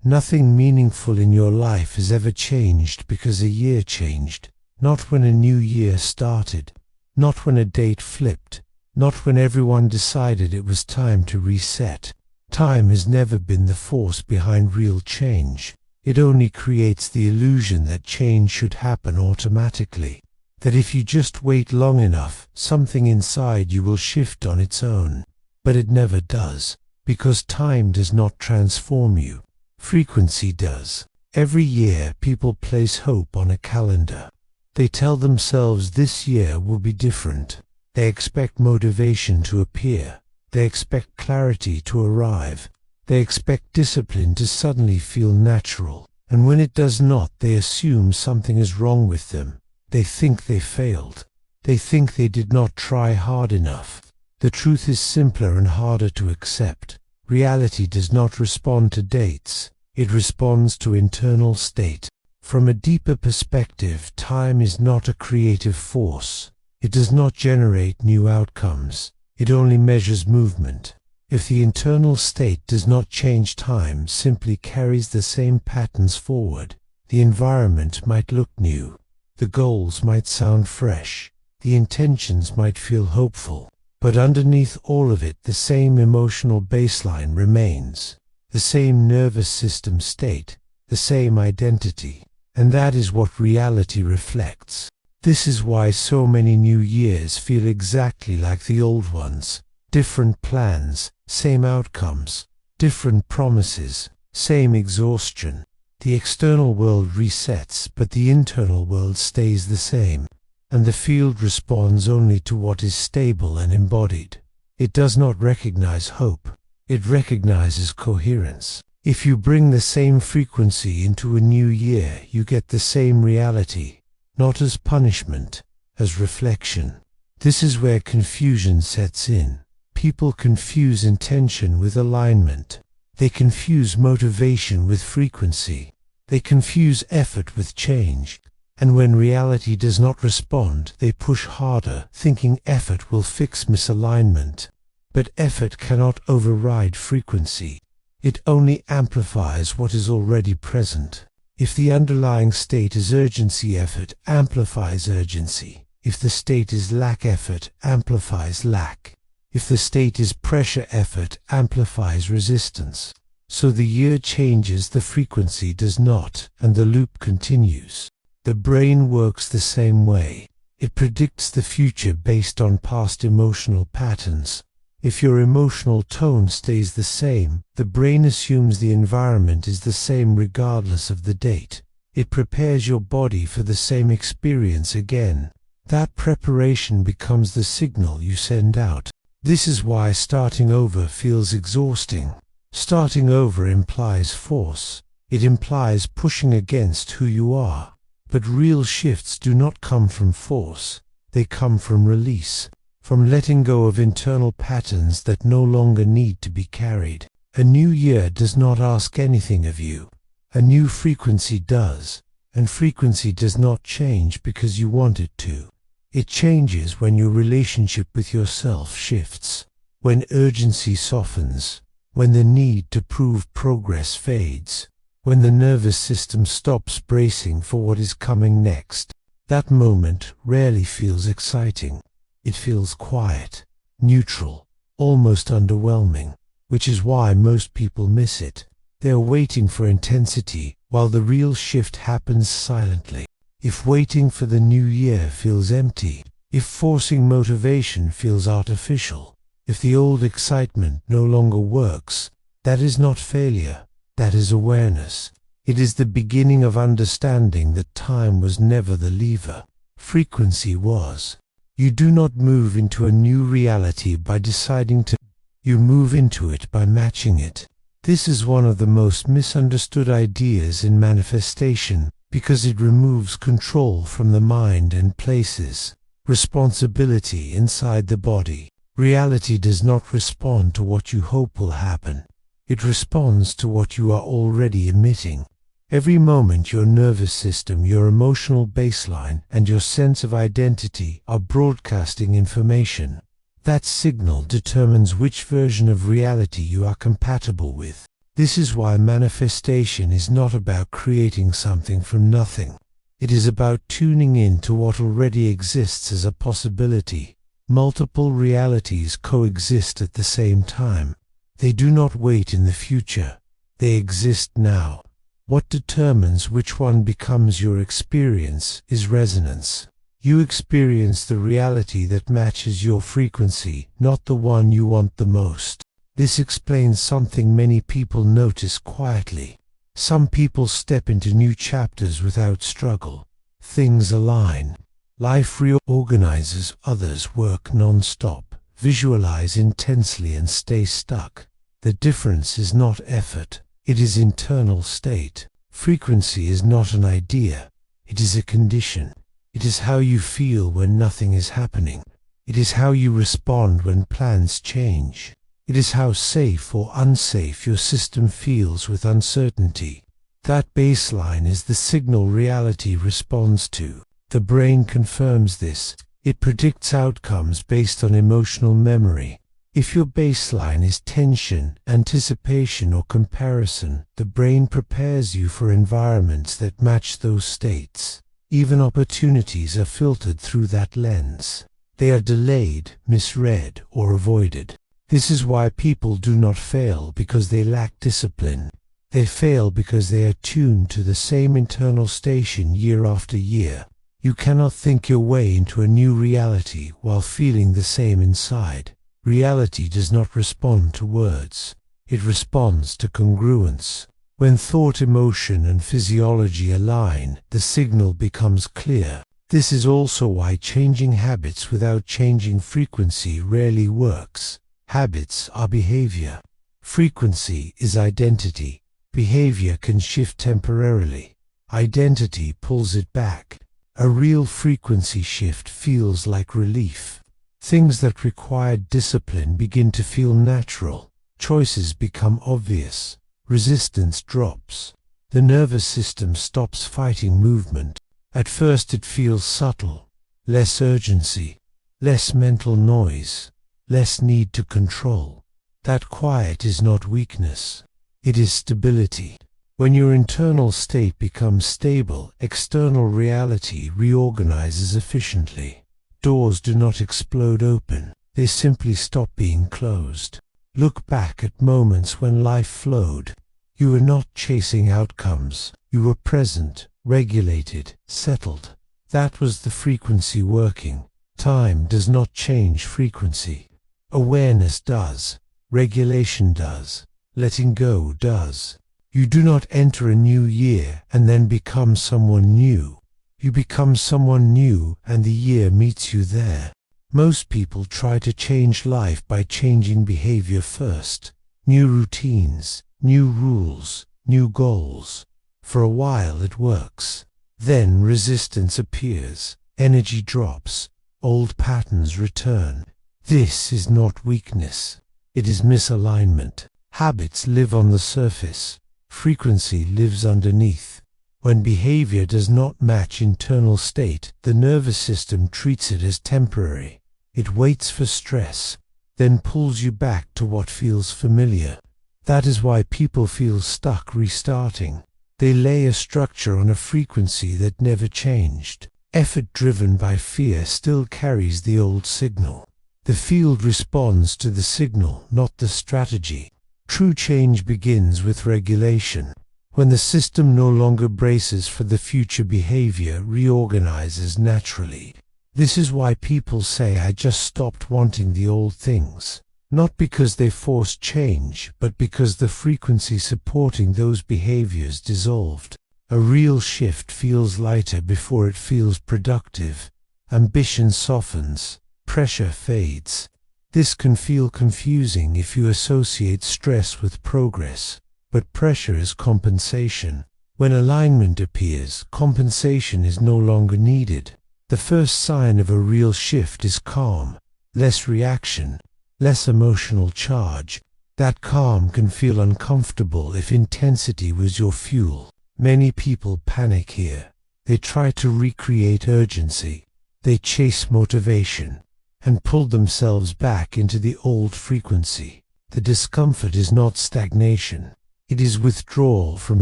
Nothing meaningful in your life has ever changed because a year changed. Not when a new year started. Not when a date flipped. Not when everyone decided it was time to reset. Time has never been the force behind real change. It only creates the illusion that change should happen automatically. That if you just wait long enough, something inside you will shift on its own. But it never does, because time does not transform you. Frequency does. Every year people place hope on a calendar. They tell themselves this year will be different. They expect motivation to appear. They expect clarity to arrive. They expect discipline to suddenly feel natural. And when it does not, they assume something is wrong with them. They think they failed. They think they did not try hard enough. The truth is simpler and harder to accept. Reality does not respond to dates. It responds to internal state. From a deeper perspective, time is not a creative force. It does not generate new outcomes. It only measures movement. If the internal state does not change, time simply carries the same patterns forward. The environment might look new. The goals might sound fresh. The intentions might feel hopeful. But underneath all of it, the same emotional baseline remains. The same nervous system state. The same identity. And that is what reality reflects. This is why so many new years feel exactly like the old ones. Different plans, same outcomes, different promises, same exhaustion. The external world resets, but the internal world stays the same. And the field responds only to what is stable and embodied. It does not recognize hope. It recognizes coherence. If you bring the same frequency into a new year, you get the same reality, not as punishment, as reflection. This is where confusion sets in. People confuse intention with alignment. They confuse motivation with frequency. They confuse effort with change. And when reality does not respond, they push harder, thinking effort will fix misalignment. But effort cannot override frequency. It only amplifies what is already present. If the underlying state is urgency, effort amplifies urgency. If the state is lack, effort amplifies lack. If the state is pressure, effort amplifies resistance. So the year changes, the frequency does not, and the loop continues. The brain works the same way. It predicts the future based on past emotional patterns. If your emotional tone stays the same, the brain assumes the environment is the same regardless of the date. It prepares your body for the same experience again. That preparation becomes the signal you send out. This is why starting over feels exhausting. Starting over implies force. It implies pushing against who you are. But real shifts do not come from force. They come from release. From letting go of internal patterns that no longer need to be carried. A new year does not ask anything of you. A new frequency does, and frequency does not change because you want it to. It changes when your relationship with yourself shifts, when urgency softens, when the need to prove progress fades, when the nervous system stops bracing for what is coming next. That moment rarely feels exciting. It feels quiet, neutral, almost underwhelming, which is why most people miss it. They are waiting for intensity, while the real shift happens silently. If waiting for the new year feels empty, if forcing motivation feels artificial, if the old excitement no longer works, that is not failure, that is awareness. It is the beginning of understanding that time was never the lever. Frequency was. You do not move into a new reality by deciding to. You move into it by matching it. This is one of the most misunderstood ideas in manifestation, because it removes control from the mind and places responsibility inside the body. Reality does not respond to what you hope will happen. It responds to what you are already emitting. Every moment your nervous system, your emotional baseline, and your sense of identity are broadcasting information. That signal determines which version of reality you are compatible with. This is why manifestation is not about creating something from nothing. It is about tuning in to what already exists as a possibility. Multiple realities coexist at the same time. They do not wait in the future. They exist now. What determines which one becomes your experience is resonance. You experience the reality that matches your frequency, not the one you want the most. This explains something many people notice quietly. Some people step into new chapters without struggle. Things align. Life reorganizes. Others work non-stop, visualize intensely and stay stuck. The difference is not effort. It is internal state. Frequency is not an idea. It is a condition. It is how you feel when nothing is happening. It is how you respond when plans change. It is how safe or unsafe your system feels with uncertainty. That baseline is the signal reality responds to. The brain confirms this. It predicts outcomes based on emotional memory. If your baseline is tension, anticipation, or comparison, the brain prepares you for environments that match those states. Even opportunities are filtered through that lens. They are delayed, misread, or avoided. This is why people do not fail because they lack discipline. They fail because they are tuned to the same internal station year after year. You cannot think your way into a new reality while feeling the same inside. Reality does not respond to words. It responds to congruence. When thought, emotion, and physiology align, the signal becomes clear. This is also why changing habits without changing frequency rarely works. Habits are behavior. Frequency is identity. Behavior can shift temporarily. Identity pulls it back. A real frequency shift feels like relief. Things that required discipline begin to feel natural. Choices become obvious. Resistance drops. The nervous system stops fighting movement. At first it feels subtle. Less urgency. Less mental noise. Less need to control. That quiet is not weakness. It is stability. When your internal state becomes stable, external reality reorganizes efficiently. Doors do not explode open. They simply stop being closed. Look back at moments when life flowed. You were not chasing outcomes. You were present, regulated, settled. That was the frequency working. Time does not change frequency. Awareness does. Regulation does. Letting go does. You do not enter a new year and then become someone new. You become someone new and the year meets you there. Most people try to change life by changing behavior first. New routines, new rules, new goals. For a while it works. Then resistance appears. Energy drops. Old patterns return. This is not weakness. It is misalignment. Habits live on the surface. Frequency lives underneath. When behavior does not match internal state, the nervous system treats it as temporary. It waits for stress, then pulls you back to what feels familiar. That is why people feel stuck restarting. They lay a structure on a frequency that never changed. Effort driven by fear still carries the old signal. The field responds to the signal, not the strategy. True change begins with regulation. When the system no longer braces for the future, behavior reorganizes naturally. This is why people say, "I just stopped wanting the old things." Not because they forced change, but because the frequency supporting those behaviors dissolved. A real shift feels lighter before it feels productive. Ambition softens. Pressure fades. This can feel confusing if you associate stress with progress. But pressure is compensation. When alignment appears, compensation is no longer needed. The first sign of a real shift is calm. Less reaction. Less emotional charge. That calm can feel uncomfortable if intensity was your fuel. Many people panic here. They try to recreate urgency. They chase motivation and pull themselves back into the old frequency. The discomfort is not stagnation. It is withdrawal from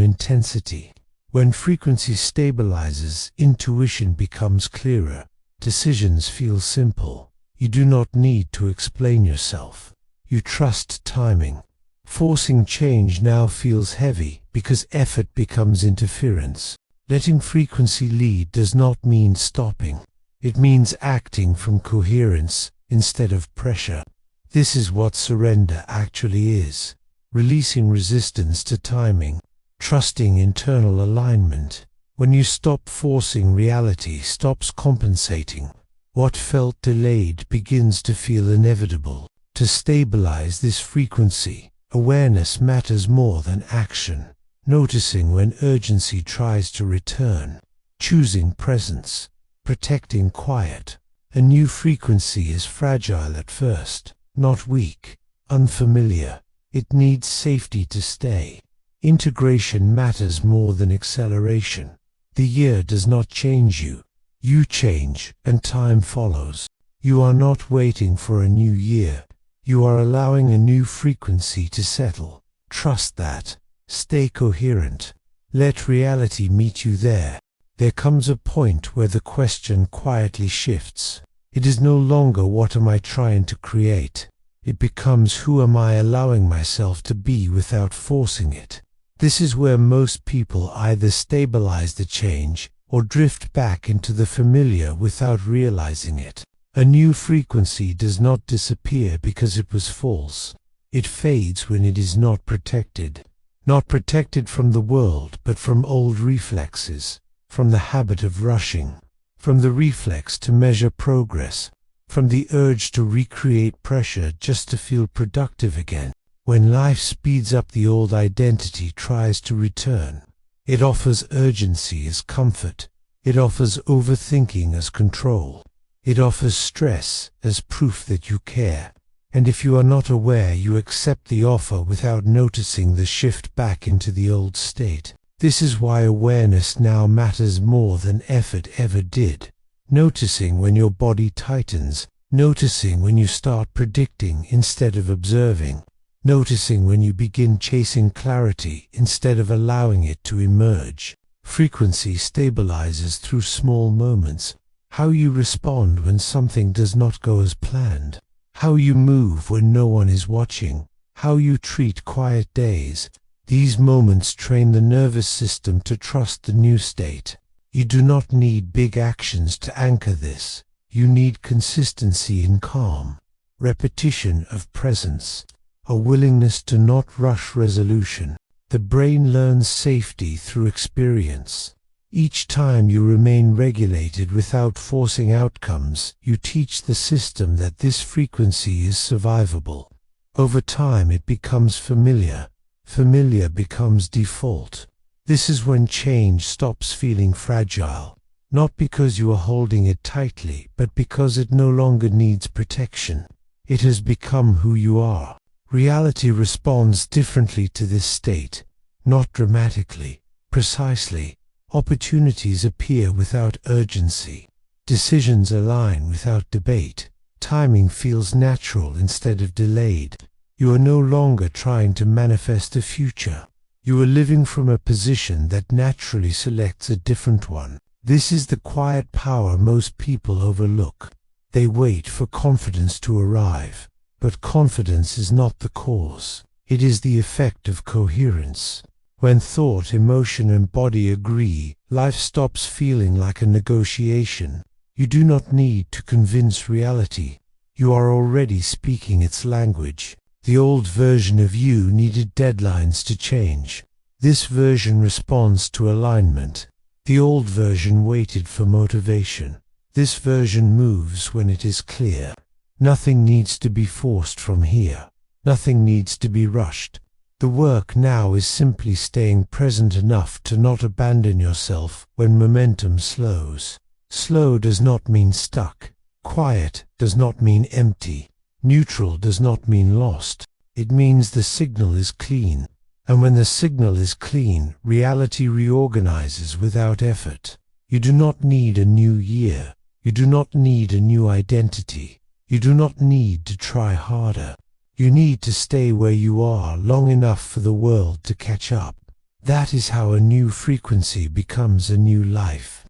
intensity. When frequency stabilizes, intuition becomes clearer. Decisions feel simple. You do not need to explain yourself. You trust timing. Forcing change now feels heavy because effort becomes interference. Letting frequency lead does not mean stopping. It means acting from coherence instead of pressure. This is what surrender actually is. Releasing resistance to timing, trusting internal alignment. When you stop forcing, reality stops compensating. What felt delayed begins to feel inevitable. To stabilize this frequency, awareness matters more than action. Noticing when urgency tries to return. Choosing presence. Protecting quiet. A new frequency is fragile at first, not weak, unfamiliar. It needs safety to stay. Integration matters more than acceleration. The year does not change you. You change, and time follows. You are not waiting for a new year. You are allowing a new frequency to settle. Trust that. Stay coherent. Let reality meet you there. There comes a point where the question quietly shifts. It is no longer what am I trying to create. It becomes who am I allowing myself to be without forcing it. This is where most people either stabilize the change or drift back into the familiar without realizing it. A new frequency does not disappear because it was false. It fades when it is not protected. Not protected from the world, but from old reflexes, from the habit of rushing, from the reflex to measure progress, from the urge to recreate pressure just to feel productive again. When life speeds up, the old identity tries to return. It offers urgency as comfort. It offers overthinking as control. It offers stress as proof that you care. And if you are not aware, you accept the offer without noticing the shift back into the old state. This is why awareness now matters more than effort ever did. Noticing when your body tightens, noticing when you start predicting instead of observing, noticing when you begin chasing clarity instead of allowing it to emerge. Frequency stabilizes through small moments. How you respond when something does not go as planned. How you move when no one is watching. How you treat quiet days. These moments train the nervous system to trust the new state. You do not need big actions to anchor this. You need consistency in calm, repetition of presence, a willingness to not rush resolution. The brain learns safety through experience. Each time you remain regulated without forcing outcomes, you teach the system that this frequency is survivable. Over time it becomes familiar. Familiar becomes default. This is when change stops feeling fragile, not because you are holding it tightly, but because it no longer needs protection. It has become who you are. Reality responds differently to this state, not dramatically, precisely. Opportunities appear without urgency. Decisions align without debate. Timing feels natural instead of delayed. You are no longer trying to manifest a future. You are living from a position that naturally selects a different one. This is the quiet power most people overlook. They wait for confidence to arrive, but confidence is not the cause. It is the effect of coherence. When thought, emotion, and body agree, life stops feeling like a negotiation. You do not need to convince reality. You are already speaking its language. The old version of you needed deadlines to change. This version responds to alignment. The old version waited for motivation. This version moves when it is clear. Nothing needs to be forced from here. Nothing needs to be rushed. The work now is simply staying present enough to not abandon yourself when momentum slows. Slow does not mean stuck. Quiet does not mean empty. Neutral does not mean lost. It means the signal is clean. And when the signal is clean, reality reorganizes without effort. You do not need a new year. You do not need a new identity. You do not need to try harder. You need to stay where you are long enough for the world to catch up. That is how a new frequency becomes a new life.